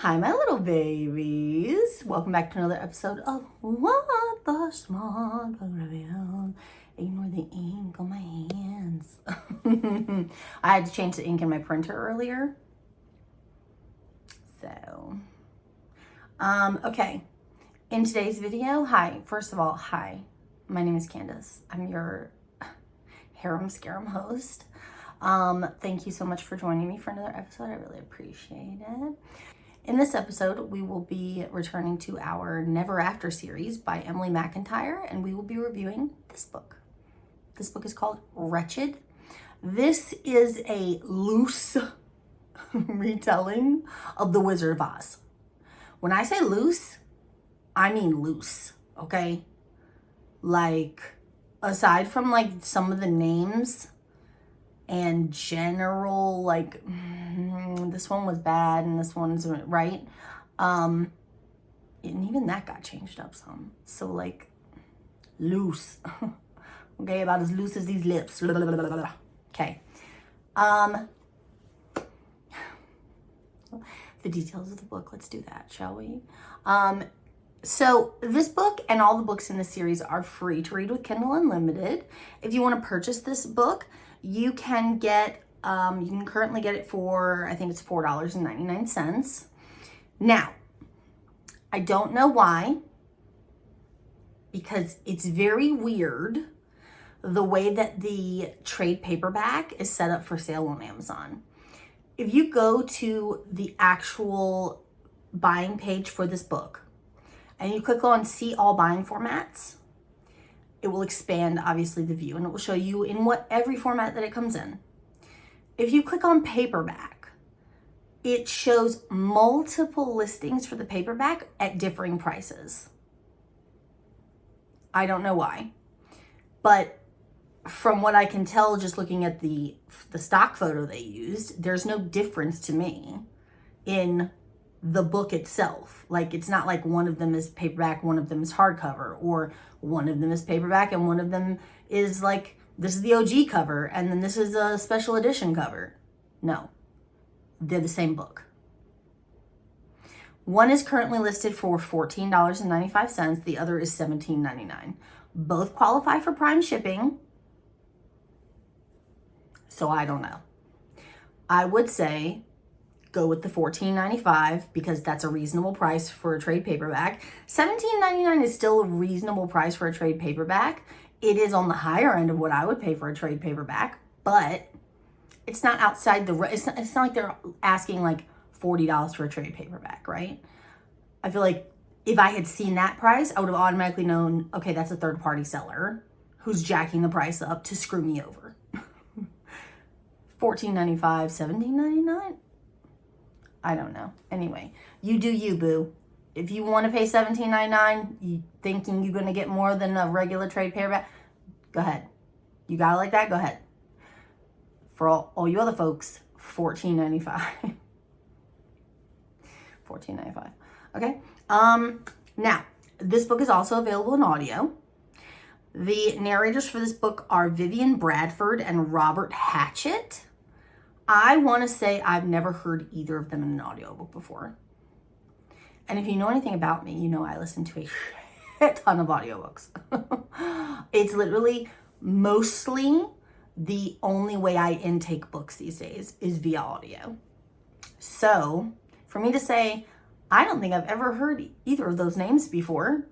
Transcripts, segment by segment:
Hi, my little babies. Welcome back to another episode of What the Smut Revealed. Ignore the ink on my hands. I had to change the ink in my printer earlier. So, okay. In today's video, hi. First of all, hi. My name is Candace. I'm your harem scarum host. Thank you so much for joining me for another episode. I really appreciate it. In this episode, we will be returning to our Never After series by Emily McIntire, and we will be reviewing this book. This book is called Wretched. This is a loose retelling of The Wizard of Oz. When I say loose, I mean loose, okay? Like, aside from like some of the names and general, like, this one was bad and this one's right. And even that got changed up some. So, like, loose. Okay, about as loose as these lips. Okay. The details of the book, let's do that, shall we? So this book and all the books in the series are free to read with Kindle Unlimited. If you want to purchase this book, you can get, you can currently get it for, I think it's $4.99. Now, I don't know why, because it's very weird the way that the trade paperback is set up for sale on Amazon. If you go to the actual buying page for this book and you click on see all buying formats, it will expand, obviously, the view, and it will show you in every format that it comes in. If you click on paperback, it shows multiple listings for the paperback at differing prices. I don't know why, but from what I can tell, just looking at the stock photo they used, there's no difference to me in the book itself. Like, it's not like one of them is paperback, one of them is hardcover, or one of them is paperback and one of them is like, this is the OG cover and then this is a special edition cover. No, they're the same book. One is currently listed for $14.95. The other is $17.99. Both qualify for Prime shipping. So I don't know. I would say go with the $14.95 because that's a reasonable price for a trade paperback. $17.99 is still a reasonable price for a trade paperback. It is on the higher end of what I would pay for a trade paperback, but it's not outside the, it's not like they're asking like $40 for a trade paperback, right? I feel like if I had seen that price, I would have automatically known, okay, that's a third party seller who's jacking the price up to screw me over. $14.95, $17.99? I don't know. Anyway, you do you, boo. If you want to pay $17.99, you thinking you're going to get more than a regular trade paperback, go ahead. You got it like that? Go ahead. For all you other folks, $14.95. $14.95. Okay. Now, this book is also available in audio. The narrators for this book are Vivian Bradford and Robert Hatchett. I want to say I've never heard either of them in an audiobook before. And if you know anything about me, you know I listen to a shit ton of audiobooks. It's literally mostly the only way I intake books these days is via audio. So for me to say, I don't think I've ever heard either of those names before,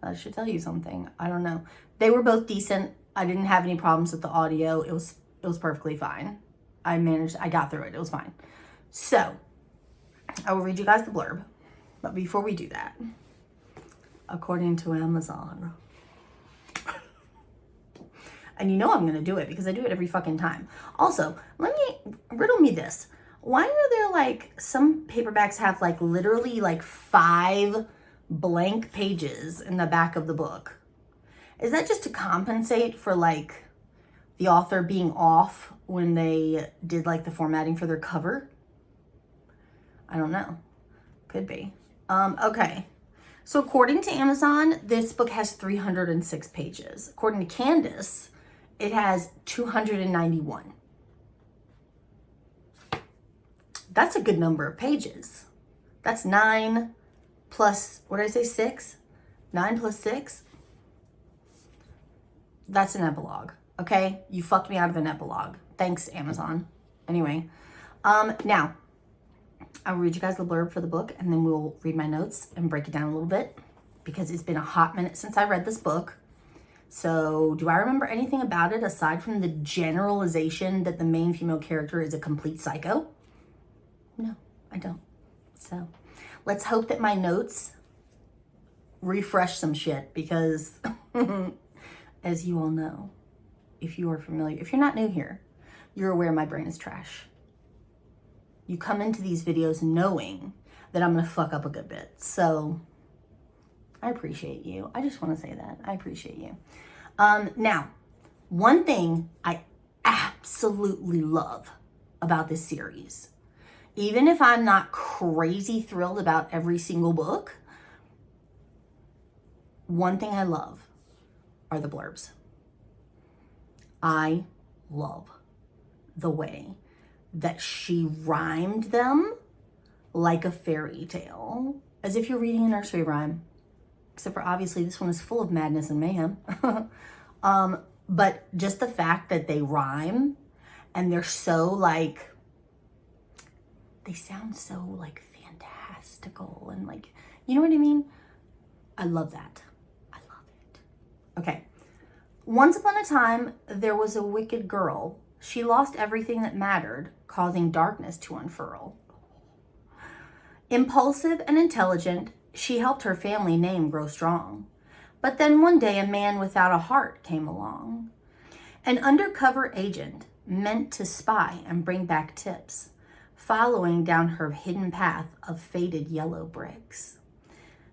that should tell you something. I don't know. They were both decent. I didn't have any problems with the audio. It was perfectly fine. I got through it. It was fine. So I will read you guys the blurb. But before we do that, according to Amazon, and you know I'm going to do it because I do it every fucking time. Also, riddle me this. Why are there like, some paperbacks have like literally like 5 blank pages in the back of the book? Is that just to compensate for like the author being off when they did like the formatting for their cover? I don't know. Could be. Okay. So according to Amazon, this book has 306 pages. According to Candace, it has 291. That's a good number of pages. That's 9 plus, what did I say, 6? 9 plus 6? That's an epilogue, okay? You fucked me out of an epilogue. Thanks, Amazon. Anyway, now, I'll read you guys the blurb for the book, and then we'll read my notes and break it down a little bit, because it's been a hot minute since I read this book. So, do I remember anything about it aside from the generalization that the main female character is a complete psycho? No, I don't. So, let's hope that my notes refresh some shit, because as you all know, if you are familiar, if you're not new here, you're aware my brain is trash. You come into these videos knowing that I'm going to fuck up a good bit. So I appreciate you. I just want to say that. I appreciate you. Now, one thing I absolutely love about this series, even if I'm not crazy thrilled about every single book, one thing I love are the blurbs. I love the way that she rhymed them like a fairy tale, as if you're reading a nursery rhyme, except for obviously this one is full of madness and mayhem. But just the fact that they rhyme and they're so like, they sound so like fantastical and like, you know what I mean? I love that. I love it. Okay. Once upon a time, there was a wicked girl. She lost everything that mattered, causing darkness to unfurl. Impulsive and intelligent, she helped her family name grow strong. But then one day a man without a heart came along. An undercover agent meant to spy and bring back tips, following down her hidden path of faded yellow bricks.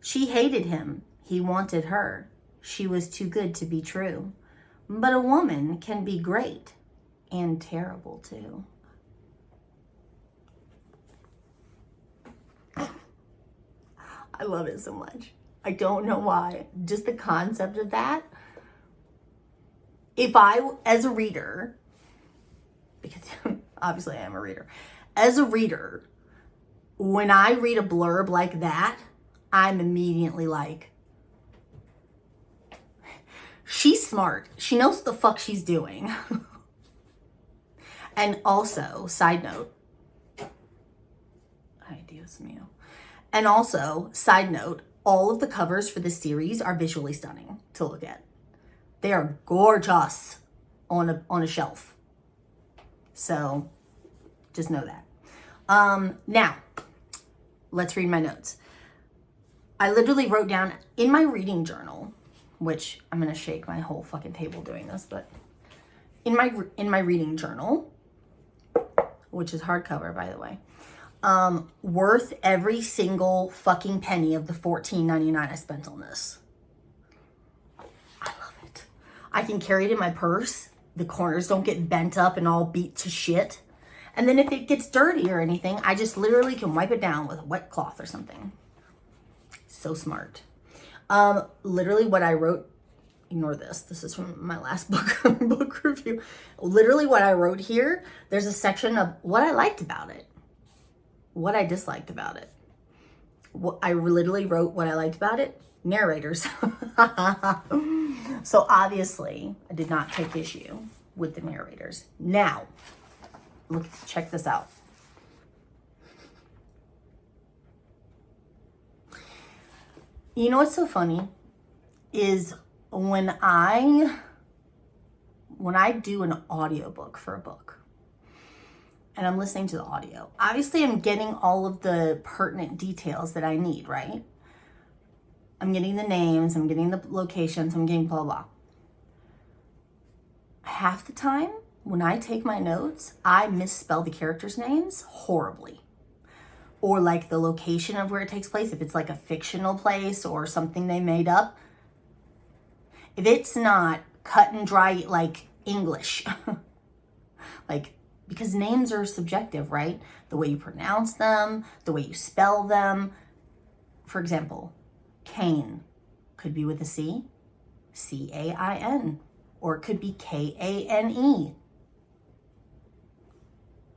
She hated him, he wanted her. She was too good to be true. But a woman can be great and terrible too. I love it so much. I don't know why. Just the concept of that. If I, as a reader, because obviously I am a reader, as a reader, when I read a blurb like that, I'm immediately like, she's smart. She knows what the fuck she's doing. And also, side note, ay Dios mío. And also, side note, all of the covers for this series are visually stunning to look at. They are gorgeous on a shelf. So, just know that. Now, let's read my notes. I literally wrote down in my reading journal, which I'm going to shake my whole fucking table doing this, but in my reading journal, which is hardcover, by the way, worth every single fucking penny of the $14.99 I spent on this. I love it. I can carry it in my purse. The corners don't get bent up and all beat to shit. And then if it gets dirty or anything, I just literally can wipe it down with a wet cloth or something. So smart. Literally what I wrote, ignore this. This is from my last book review. Literally what I wrote here, there's a section of what I liked about it, what I disliked about it. I literally wrote what I liked about it, narrators. So obviously I did not take issue with the narrators. Now, look, check this out. You know what's so funny is when I do an audiobook for a book and I'm listening to the audio, obviously I'm getting all of the pertinent details that I need, right? I'm getting the names, I'm getting the locations, I'm getting blah, blah. Half the time when I take my notes, I misspell the characters' names horribly. Or like the location of where it takes place, if it's like a fictional place or something they made up. If it's not cut and dry like English, like, because names are subjective, right? The way you pronounce them, the way you spell them. For example, Cain could be with a C, C-A-I-N, or it could be K-A-N-E.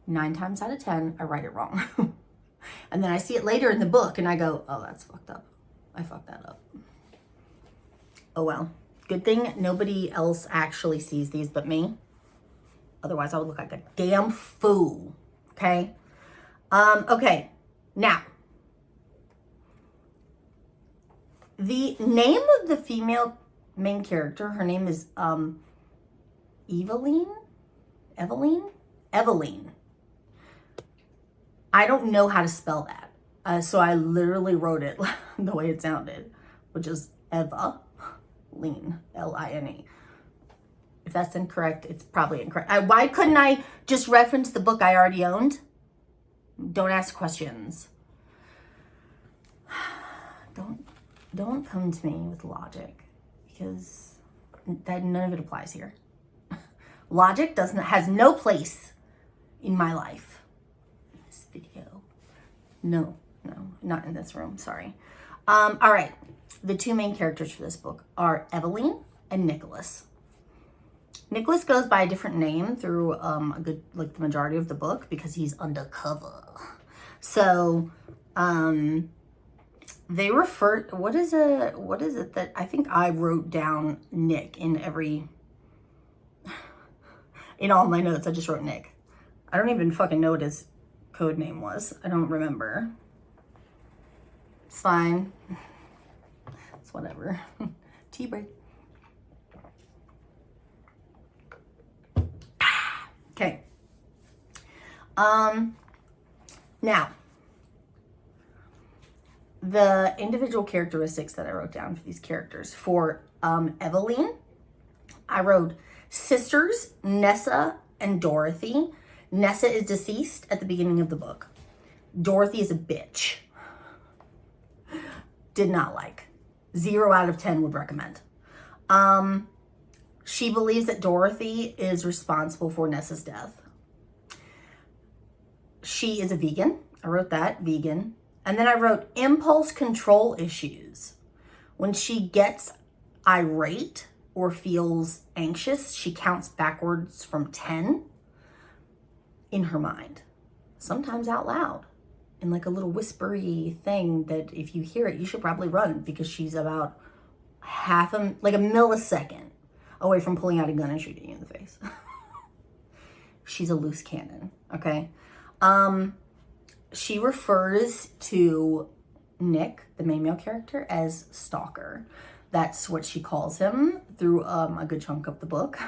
9 times out of 10, I write it wrong. And then I see it later in the book and I go, oh, that's fucked up. I fucked that up. Oh well. Good thing nobody else actually sees these but me. Otherwise, I would look like a damn fool. Okay? Okay. Now, the name of the female main character, her name is Eveline. I don't know how to spell that. So I literally wrote it the way it sounded, which is Eva Line, Line. If that's incorrect, it's probably incorrect. Why couldn't I just reference the book I already owned? Don't ask questions. Don't come to me with logic, because none of it applies here. Logic has no place in my life. In this video. No, not in this room, sorry. All right, the 2 main characters for this book are Eveline and Nicholas. Nicholas goes by a different name through the majority of the book because he's undercover. So, they refer, what is it that I think I wrote down Nick in all my notes. I just wrote Nick. I don't even fucking know what his code name was. I don't remember. It's fine. It's whatever. Tea break. Okay. Now, the individual characteristics that I wrote down for these characters. For Eveline, I wrote sisters, Nessa and Dorothy. Nessa is deceased at the beginning of the book. Dorothy is a bitch. Did not like. 0 out of 10 would recommend. She believes that Dorothy is responsible for Nessa's death. She is a vegan. I wrote that, vegan. And then I wrote impulse control issues. When she gets irate or feels anxious, she counts backwards from 10 in her mind. Sometimes out loud. In like a little whispery thing that if you hear it, you should probably run, because she's about like a millisecond away from pulling out a gun and shooting you in the face. She's a loose cannon, okay? She refers to Nick, the main male character, as stalker. That's what she calls him through a good chunk of the book,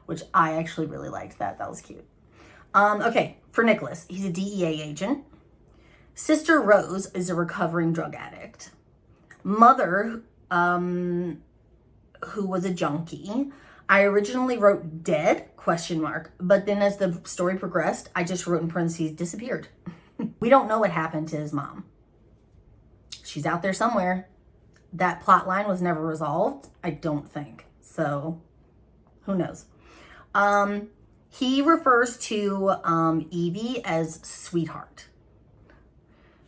which I actually really liked that. That was cute. Okay, for Nicholas, he's a DEA agent. Sister Rose is a recovering drug addict. Mother, who was a junkie. I originally wrote dead, ? But then as the story progressed, I just wrote in parentheses, disappeared. We don't know what happened to his mom. She's out there somewhere. That plot line was never resolved, I don't think. So, who knows? He refers to Evie as sweetheart.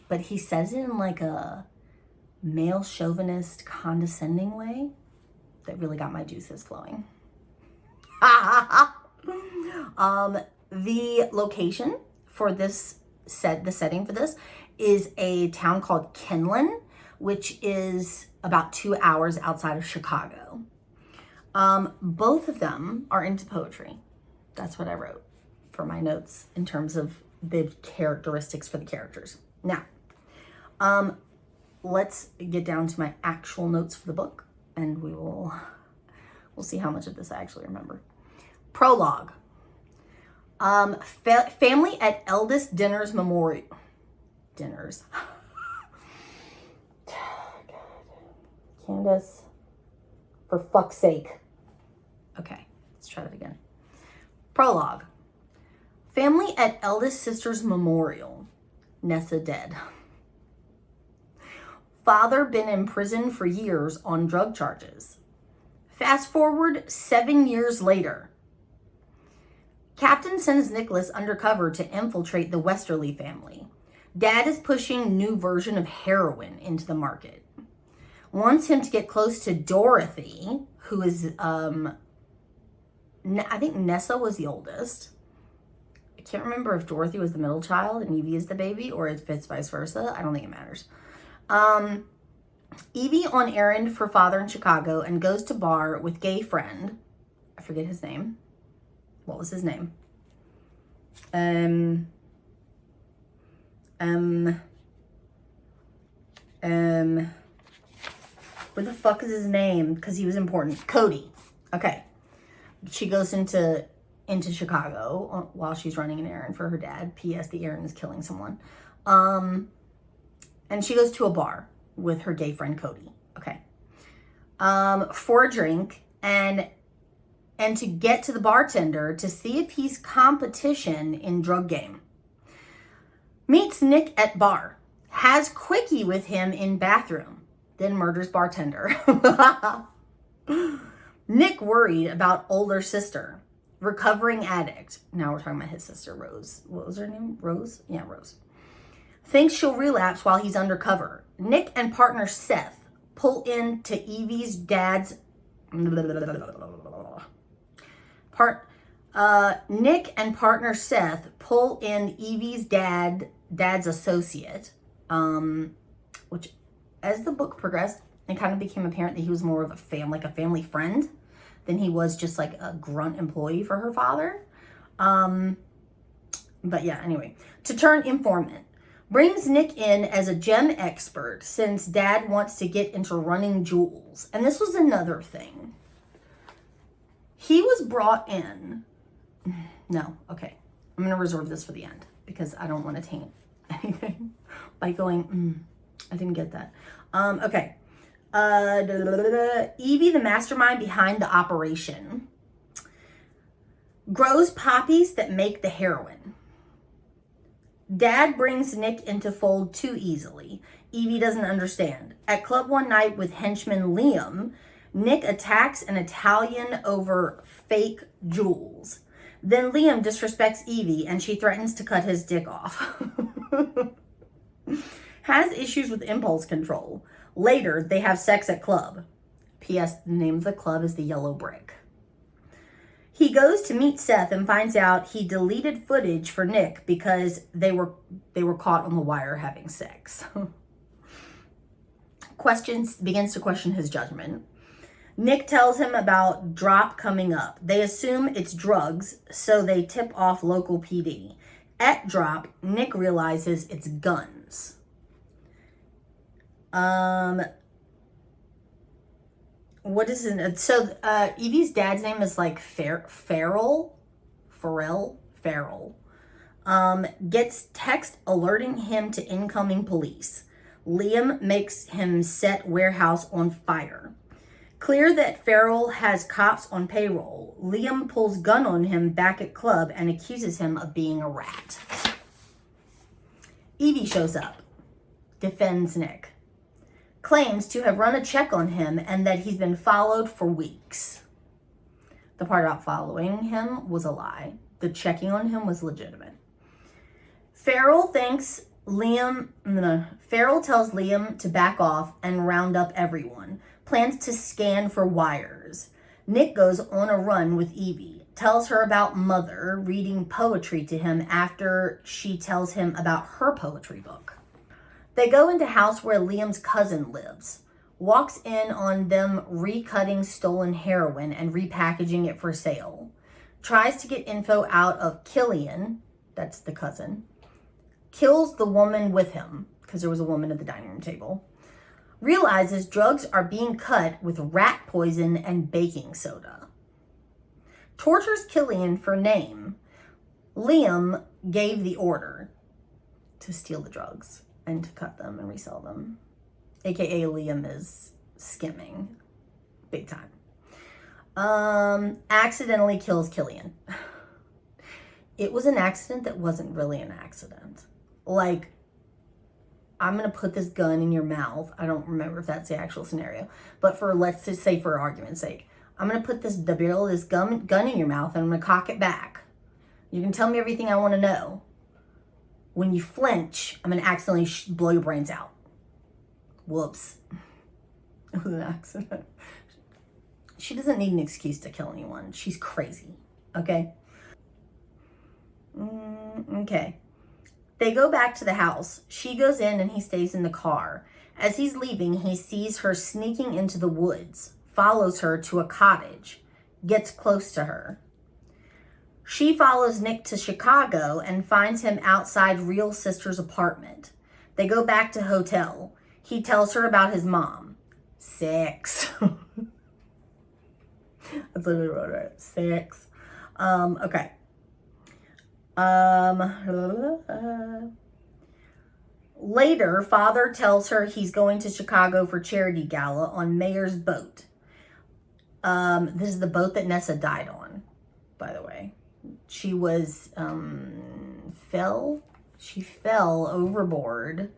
But he says it in like a male chauvinist condescending way that really got my juices flowing. The location for this the setting for this is a town called Kenlin, which is about 2 hours outside of Chicago. Both of them are into poetry. That's what I wrote for my notes in terms of the characteristics for the characters. Now, let's get down to my actual notes for the book, and we'll see how much of this I actually remember. Prologue. Family at eldest dinner's memorial. Dinners. Candace, for fuck's sake. Okay, let's try that again. Prologue. Family at eldest sister's memorial. Nessa dead. Father been in prison for years on drug charges. Fast forward 7 years later. Captain sends Nicholas undercover to infiltrate the Westerly family. Dad is pushing new version of heroin into the market. Wants him to get close to Dorothy, who is, I think Nessa was the oldest. can't remember if Dorothy was the middle child and Evie is the baby, or if it's vice versa. I don't think it matters. Evie on errand for father in Chicago and goes to bar with gay friend. I forget his name. What was his name? Where the fuck is his name? Because he was important. Cody. Okay. She goes into Chicago while she's running an errand for her dad. P.S. The errand is killing someone. And she goes to a bar with her gay friend Cody. Okay. For a drink and to get to the bartender to see if he's competition in drug game. Meets Nick at bar. Has quickie with him in bathroom. Then murders bartender. Nick worried about older sister. Recovering addict. Now we're talking about his sister, Rose. What was her name? Rose? Yeah, Rose. Thinks she'll relapse while he's undercover. Nick and partner Seth pull into Evie's dad's... Nick and partner Seth pull in Evie's dad's associate, which, as the book progressed, it kind of became apparent that he was more of a family friend than he was just like a grunt employee for her father. But yeah, anyway, to turn informant. Brings Nick in as a gem expert since dad wants to get into running jewels. And this was another thing. He was brought in. No, okay. I'm going to reserve this for the end because I don't want to taint anything by going, I didn't get that. Okay. Evie, the mastermind behind the operation, grows poppies that make the heroin. Dad brings Nick into fold too easily. Evie doesn't understand. At club one night with henchman Liam, Nick attacks an Italian over fake jewels. Then Liam disrespects Evie and she threatens to cut his dick off. Has issues with impulse control. Later, they have sex at club. P.S. The name of the club is the Yellow Brick. He goes to meet Seth and finds out he deleted footage for Nick because they were caught on the wire having sex. Begins to question his judgment. Nick tells him about drop coming up. They assume it's drugs, so they tip off local PD. At drop, Nick realizes it's guns. What is it? So Evie's dad's name is like Farrell. Gets text alerting him to incoming police. Liam makes him set warehouse on fire. Clear that Farrell has cops on payroll. Liam pulls gun on him back at club and accuses him of being a rat. Evie shows up. Defends Nick. Claims to have run a check on him and that he's been followed for weeks. The part about following him was a lie. The checking on him was legitimate. Farrell tells Liam to back off and round up everyone. Plans to scan for wires. Nick goes on a run with Evie. Tells her about Mother reading poetry to him after she tells him about her poetry book. They go into house where Liam's cousin lives. Walks in on them recutting stolen heroin and repackaging it for sale. Tries to get info out of Killian, that's the cousin. Kills the woman with him, because there was a woman at the dining room table. Realizes drugs are being cut with rat poison and baking soda. Tortures Killian for name. Liam gave the order to steal the drugs and to cut them and resell them. AKA Liam is skimming big time. Accidentally kills Killian. It was an accident that wasn't really an accident. Like, I'm going to put this gun in your mouth. I don't remember if that's the actual scenario. But let's just say for argument's sake, I'm going to put the barrel of this gun in your mouth and I'm going to cock it back. You can tell me everything I want to know. When you flinch, I'm going to accidentally blow your brains out. Whoops. It was an accident. She doesn't need an excuse to kill anyone. She's crazy. Okay? Okay. They go back to the house. She goes in and he stays in the car. As he's leaving, he sees her sneaking into the woods, follows her to a cottage, gets close to her. She follows Nick to Chicago and finds him outside Real Sister's apartment. They go back to hotel. He tells her about his mom. 6. That's literally what I wrote. 6. Okay. Later, father tells her he's going to Chicago for charity gala on Mayor's boat. This is the boat that Nessa died on, by the way. She was, she fell overboard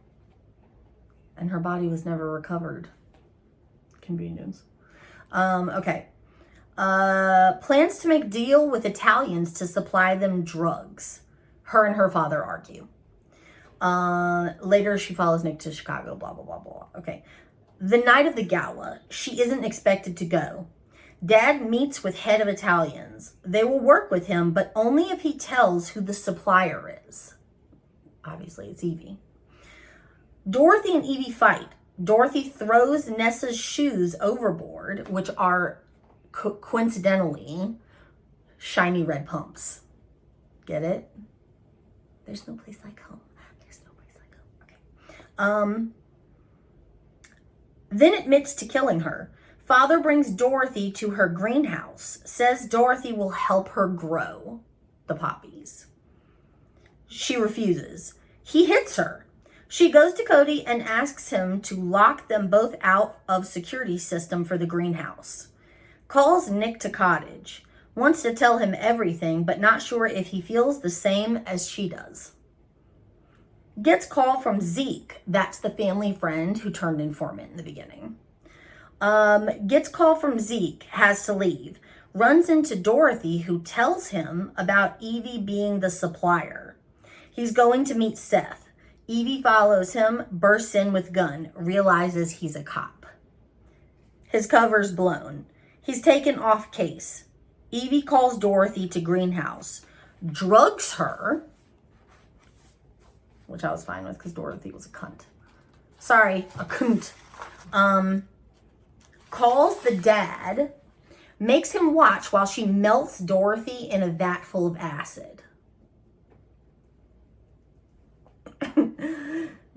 and her body was never recovered. Convenience. Okay. Plans to make deal with Italians to supply them drugs. Her and her father argue. Later, she follows Nick to Chicago, blah, blah, blah, blah. Okay. The night of the gala, she isn't expected to go. Dad meets with head of Italians. They will work with him, but only if he tells who the supplier is. Obviously, it's Evie. Dorothy and Evie fight. Dorothy throws Nessa's shoes overboard, which are coincidentally shiny red pumps. Get it? There's no place like home. There's no place like home. Okay. Then admits to killing her. Father brings Dorothy to her greenhouse, says Dorothy will help her grow the poppies. She refuses. He hits her. She goes to Cody and asks him to lock them both out of security system for the greenhouse. Calls Nick to cottage. Wants to tell him everything, but not sure if he feels the same as she does. Gets call from Zeke. That's the family friend who turned informant in the beginning. Gets call from Zeke, has to leave. Runs into Dorothy, who tells him about Evie being the supplier. He's going to meet Seth. Evie follows him, bursts in with gun, realizes he's a cop. His cover's blown. He's taken off case. Evie calls Dorothy to greenhouse, drugs her, which I was fine with because Dorothy was a cunt. Sorry, a cunt. Calls the dad, makes him watch while she melts Dorothy in a vat full of acid.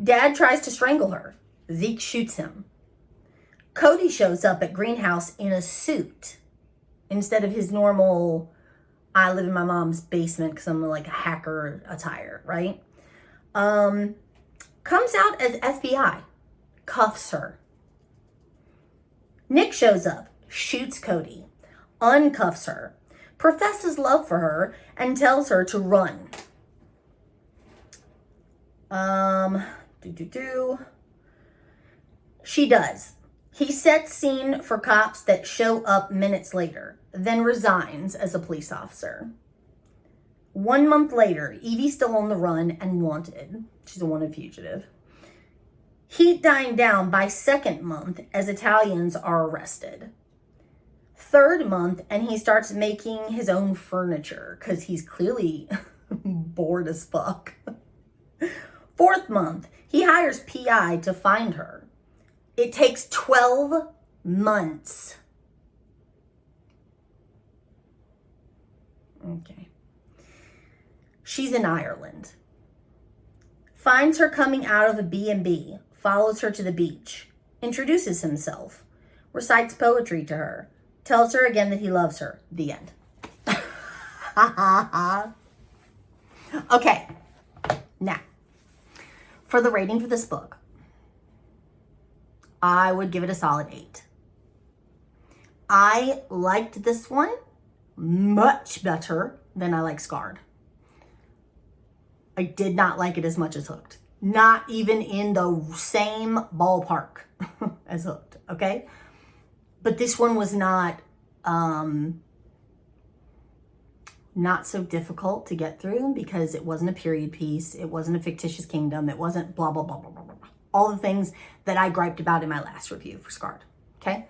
Dad tries to strangle her. Zeke shoots him. Cody shows up at greenhouse in a suit instead of his normal, I live in my mom's basement because I'm like a hacker attire, right? Comes out as FBI, cuffs her. Nick shows up, shoots Cody, uncuffs her, professes love for her, and tells her to run. She does. He sets scene for cops that show up minutes later, then resigns as a police officer. 1 month later, Evie's still on the run and wanted. She's a wanted fugitive. Heat dying down by 2nd month as Italians are arrested. 3rd month, and he starts making his own furniture because he's clearly bored as fuck. 4th month, he hires PI to find her. It takes 12 months. Okay. She's in Ireland. Finds her coming out of a B&B, follows her to the beach, introduces himself, recites poetry to her, tells her again that he loves her. The end. Okay. Now, for the rating for this book, I would give it a solid 8. I liked this one much better than I like Scarred. I did not like it as much as Hooked. Not even in the same ballpark as Hooked, okay? But this one was not so difficult to get through because it wasn't a period piece. It wasn't a fictitious kingdom. It wasn't blah, blah, blah, blah, blah, blah. All the things that I griped about in my last review for Scarred, okay?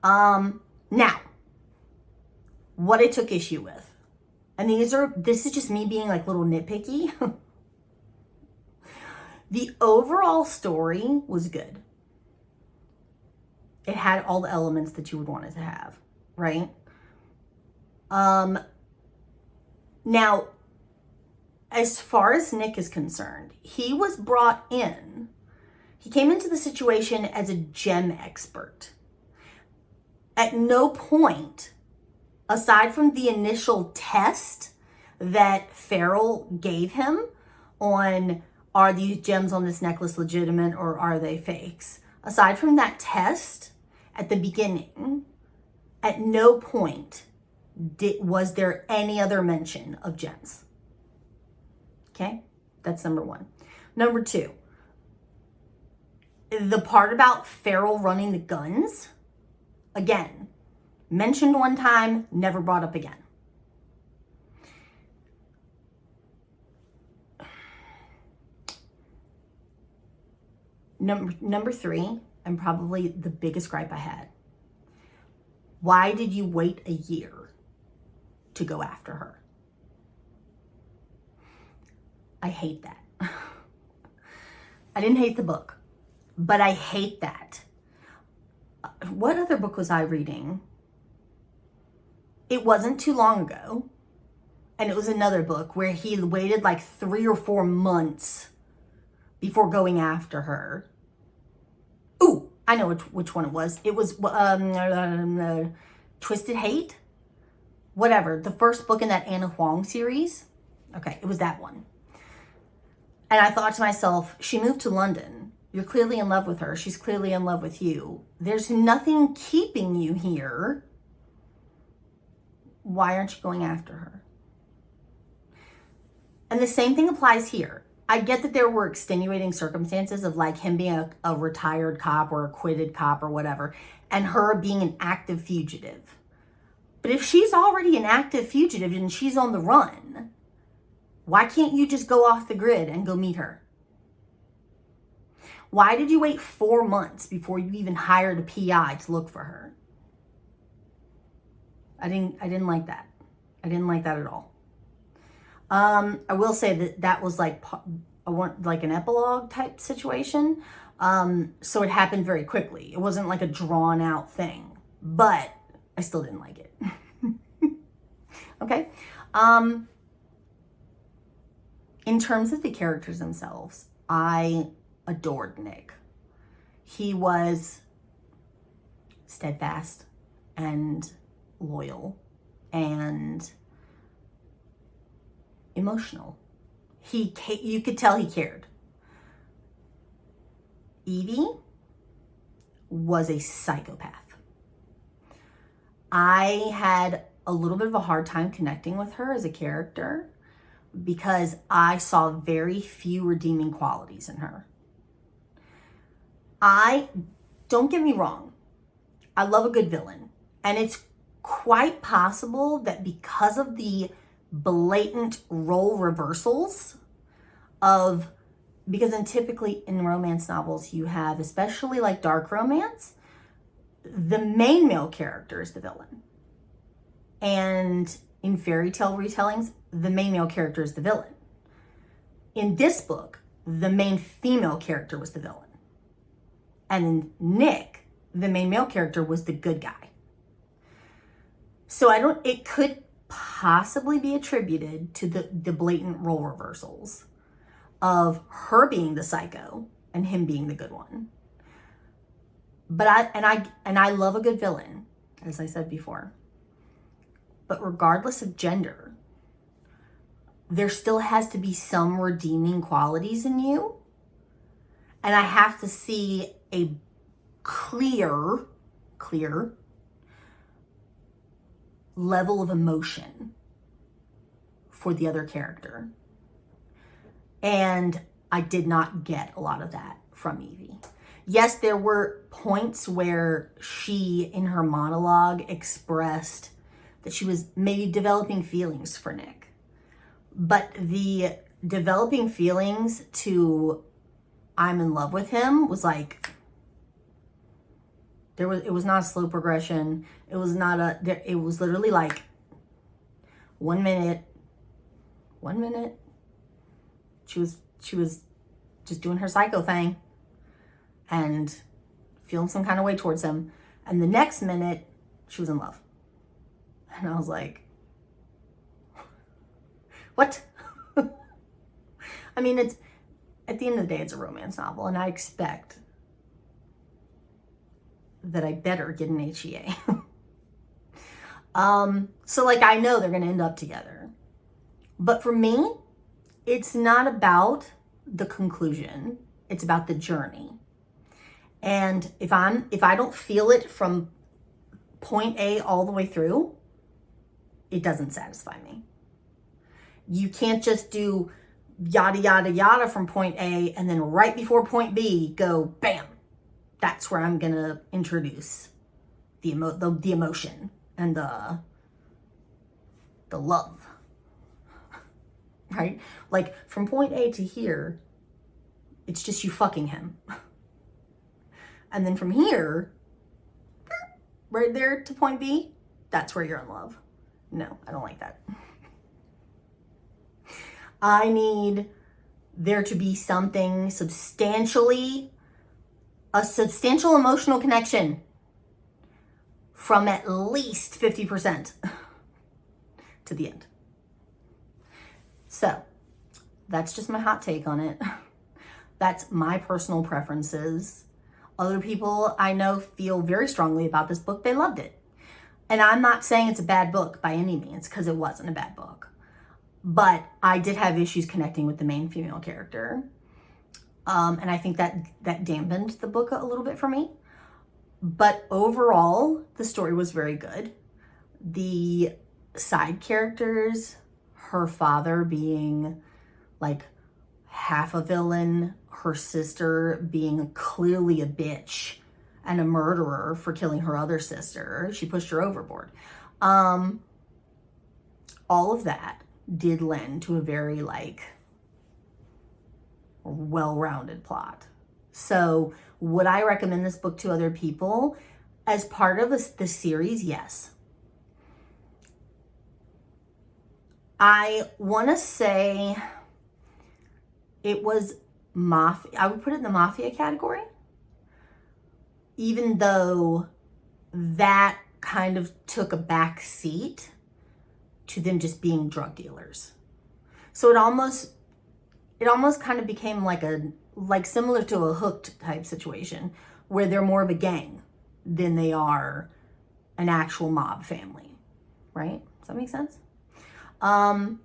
Now, what I took issue with. and this is just me being like little nitpicky. The overall story was good. It had all the elements that you would want it to have, right? Now, as far as Nick is concerned, he was brought in. He came into the situation as a gem expert. At no point, aside from the initial test that Farrell gave him on, are these gems on this necklace legitimate or are they fakes? Aside from that test at the beginning, at no point was there any other mention of gems. Okay, that's number one. Number two, the part about Farrell running the guns, again, mentioned one time, never brought up again. Number three, and probably the biggest gripe I had, why did you wait a year to go after her? I hate that. I didn't hate the book, but I hate that. What other book was I reading? It wasn't too long ago, and it was another book where he waited like 3 or 4 months before going after her. Ooh, I know which one it was. It was Twisted Hate? Whatever. The first book in that Anna Huang series. Okay, it was that one. And I thought to myself, she moved to London. You're clearly in love with her. She's clearly in love with you. There's nothing keeping you here. Why aren't you going after her? And the same thing applies here. I get that there were extenuating circumstances of like him being a retired cop or a acquitted cop or whatever, and her being an active fugitive. But if she's already an active fugitive and she's on the run, why can't you just go off the grid and go meet her? Why did you wait 4 months before you even hired a PI to look for her? I didn't like that. I didn't like that at all. I will say that was like an epilogue type situation. So it happened very quickly. It wasn't like a drawn out thing, but I still didn't like it. Okay. In terms of the characters themselves, I adored Nick. He was steadfast and loyal and emotional. You could tell he cared. Evie was a psychopath. I had a little bit of a hard time connecting with her as a character because I saw very few redeeming qualities in her. Don't get me wrong, I love a good villain, and it's quite possible that because of the blatant role reversals because typically in romance novels you have, especially like dark romance, the main male character is the villain. And in fairy tale retellings, the main male character is the villain. In this book, the main female character was the villain. And in Nick, the main male character was the good guy. So it could possibly be attributed to the blatant role reversals of her being the psycho and him being the good one. But I love a good villain, as I said before. But regardless of gender, there still has to be some redeeming qualities in you. And I have to see a clear level of emotion for the other character. And I did not get a lot of that from Evie. Yes, there were points where she, in her monologue, expressed that she was maybe developing feelings for Nick. But the developing feelings to I'm in love with him was like, it was not a slow progression. It was literally like 1 minute, One minute, she was just doing her psycho thing and feeling some kind of way towards him. And the next minute, she was in love. And I was like, what? I mean, it's, at the end of the day, it's a romance novel, and I expect that I better get an HEA. So like, I know they're going to end up together. But for me, it's not about the conclusion. It's about the journey. And if I don't feel it from point A all the way through, it doesn't satisfy me. You can't just do yada, yada, yada from point A and then right before point B go, bam. That's where I'm going to introduce the emotion and the love, right? Like from point A to here, it's just you fucking him. And then from here, right there to point B, that's where you're in love. No, I don't like that. I need there to be something a substantial emotional connection from at least 50% to the end. So that's just my hot take on it. That's my personal preferences. Other people I know feel very strongly about this book. They loved it. And I'm not saying it's a bad book by any means, because it wasn't a bad book. But I did have issues connecting with the main female character. And I think that dampened the book a little bit for me. But overall, the story was very good. The side characters, her father being like half a villain, her sister being clearly a bitch and a murderer for killing her other sister. She pushed her overboard. All of that did lend to a very well-rounded plot. So would I recommend this book to other people? As part of the series, yes. I want to say it was mafia. I would put it in the mafia category, even though that kind of took a back seat to them just being drug dealers. So it almost kind of became like similar to a Hooked type situation, where they're more of a gang than they are an actual mob family, right? Does that make sense? But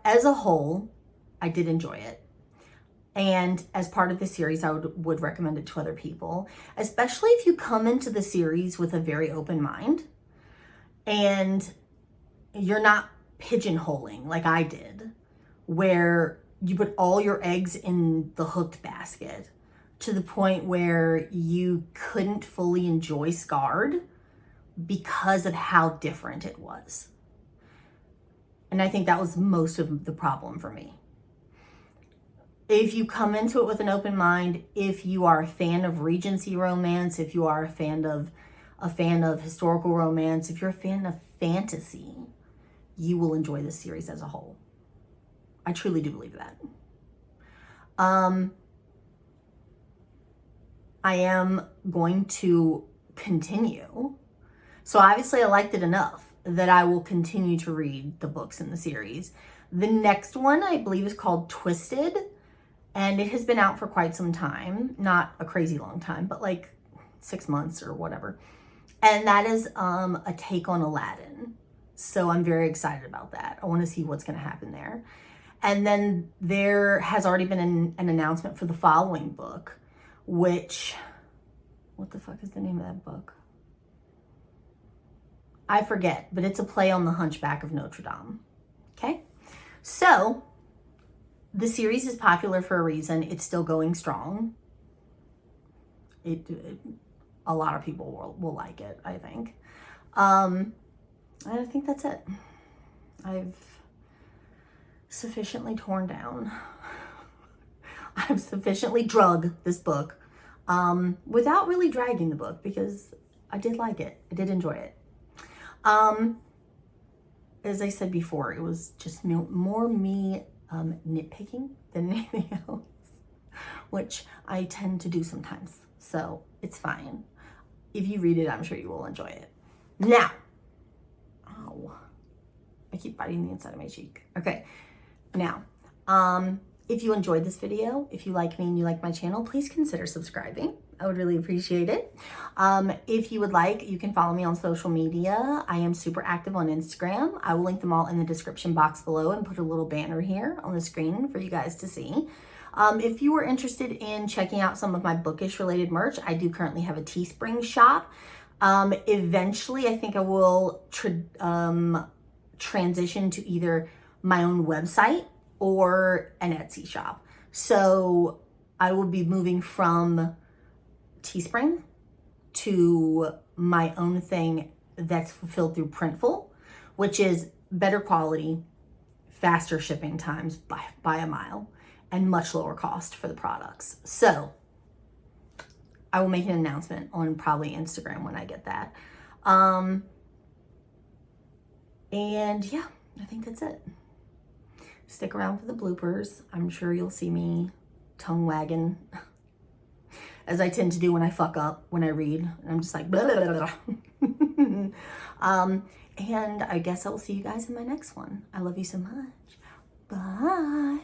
as a whole, I did enjoy it. And as part of the series, I would recommend it to other people, especially if you come into the series with a very open mind and you're not pigeonholing like I did, where you put all your eggs in the Hooked basket to the point where you couldn't fully enjoy Scarred because of how different it was. And I think that was most of the problem for me. If you come into it with an open mind, if you are a fan of Regency romance, if you are a fan of historical romance, if you're a fan of fantasy, you will enjoy this series as a whole. I truly do believe that. I am going to continue. So obviously I liked it enough that I will continue to read the books in the series. The next one I believe is called Twisted, and it has been out for quite some time. Not a crazy long time, but like 6 months or whatever. And that is a take on Aladdin. So I'm very excited about that. I want to see what's going to happen there. And then there has already been an announcement for the following book, which, what the fuck is the name of that book? I forget, but it's a play on the Hunchback of Notre Dame. Okay? So the series is popular for a reason. It's still going strong. A lot of people will like it, I think. I think that's it. I've sufficiently torn down. I've sufficiently drug this book without really dragging the book, because I did like it. I did enjoy it. as I said before, it was just more me nitpicking than anything else, which I tend to do sometimes. So it's fine. If you read it, I'm sure you will enjoy it. Now, ow, I keep biting the inside of my cheek. Okay, now, if you enjoyed this video, if you like me and you like my channel, please consider subscribing. I would really appreciate it. If you would like, you can follow me on social media. I am super active on Instagram. I will link them all in the description box below and put a little banner here on the screen for you guys to see. If you were interested in checking out some of my bookish related merch, I do currently have a Teespring shop. Eventually, I think I will transition to either my own website or an Etsy shop. So I will be moving from Teespring to my own thing that's fulfilled through Printful, which is better quality, faster shipping times by a mile, and much lower cost for the products. So I will make an announcement on probably Instagram when I get that. And yeah, I think that's it. Stick around for the bloopers. I'm sure you'll see me tongue wagging as I tend to do when I fuck up, when I read. I'm just like, blah, blah, blah, blah. And I guess I will see you guys in my next one. I love you so much. Bye.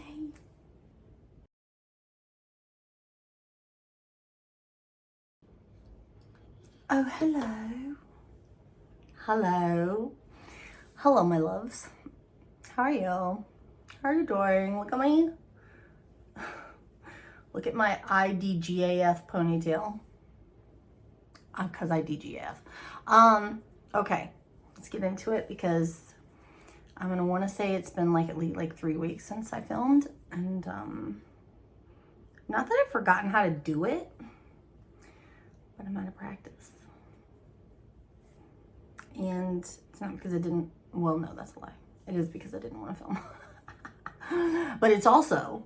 Oh, hello. Hello. Hello, my loves. How are you? How are you doing? Look at me. Look at my IDGAF ponytail. Because I DGAF. Okay. Let's get into it because I'm going to want to say it's been like at least like 3 weeks since I filmed. And not that I've forgotten how to do it, but I'm out of practice. And it's not because I didn't, well, no, that's a lie. It is because I didn't want to film. But it's also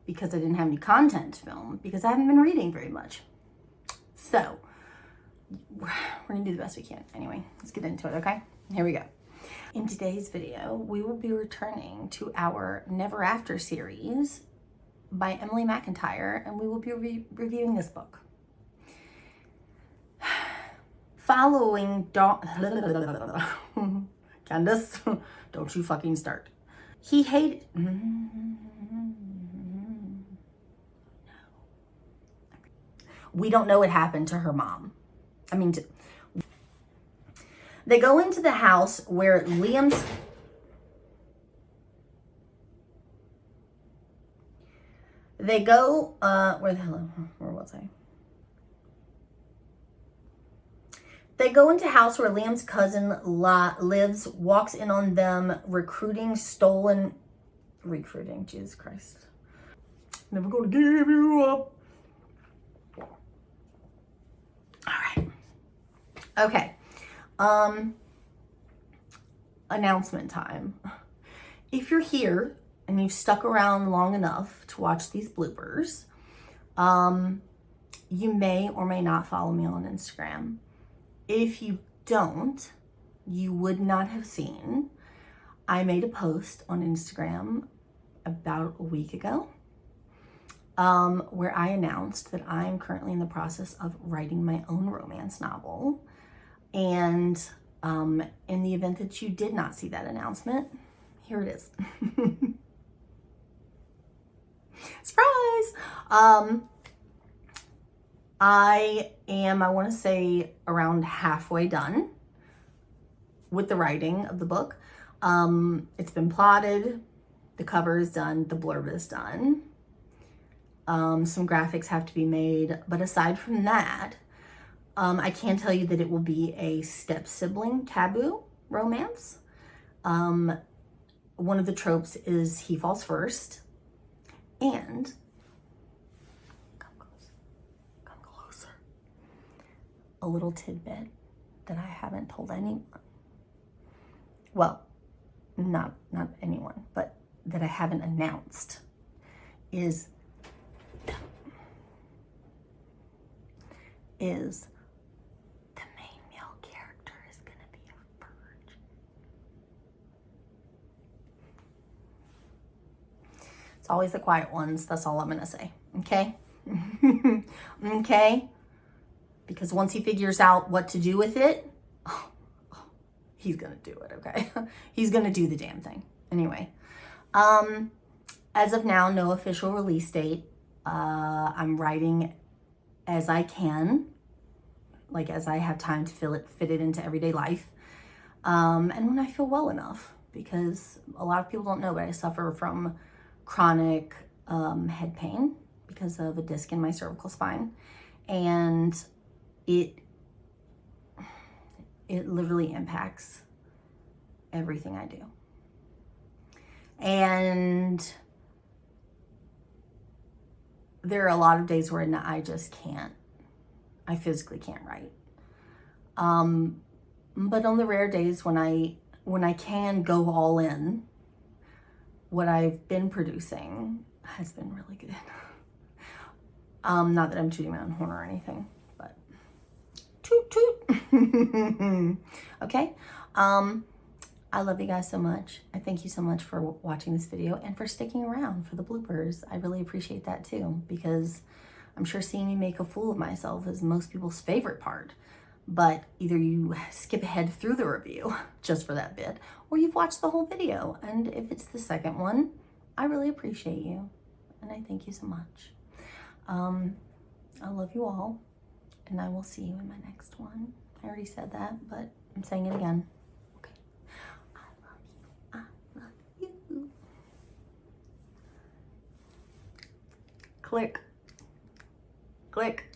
because I didn't have any content to film because I haven't been reading very much. So we're gonna do the best we can. Anyway, let's get into it, okay? Here we go. In today's video, we will be returning to our Never After series by Emily McIntire, and we will be reviewing this book. Following Candace, don't you fucking start. He hated... We don't know what happened to her mom. I mean, they go into the house where Liam's... They go, where was I? They go into a house where Liam's cousin lives, walks in on them recruiting, Jesus Christ. Never gonna give you up. All right. Okay. Announcement time. If you're here and you've stuck around long enough to watch these bloopers, you may or may not follow me on Instagram. If you don't, you would not have seen. I made a post on Instagram about a week ago where I announced that I am currently in the process of writing my own romance novel. And in the event that you did not see that announcement, here it is. Surprise! I want to say, around halfway done with the writing of the book. It's been plotted, the cover is done, the blurb is done. Some graphics have to be made, but aside from that, I can tell you that it will be a step-sibling taboo romance. One of the tropes is he falls first, and come closer. A little tidbit that I haven't told anyone. Well, not anyone, but that I haven't announced is the main male character is gonna be a virgin. always the quiet ones. That's all I'm going to say. Okay? Okay? Because once he figures out what to do with it, he's going to do it, okay? He's going to do the damn thing. Anyway, as of now, no official release date. I'm writing as I can, like as I have time to fit it into everyday life. And when I feel well enough, because a lot of people don't know, but I suffer from chronic head pain because of a disc in my cervical spine. And it literally impacts everything I do. And there are a lot of days where I just can't. I physically can't write. But on the rare days when I can go all in, what I've been producing has been really good. Not that I'm tooting my own horn or anything, but toot toot. Okay. I love you guys so much. I thank you so much for watching this video and for sticking around for the bloopers. I really appreciate that too, because I'm sure seeing me make a fool of myself is most people's favorite part. But either you skip ahead through the review just for that bit, or you've watched the whole video. And if it's the second one, I really appreciate you. And I thank you so much. I love you all, and I will see you in my next one. I already said that, but I'm saying it again. Okay. I love you. Click. Click.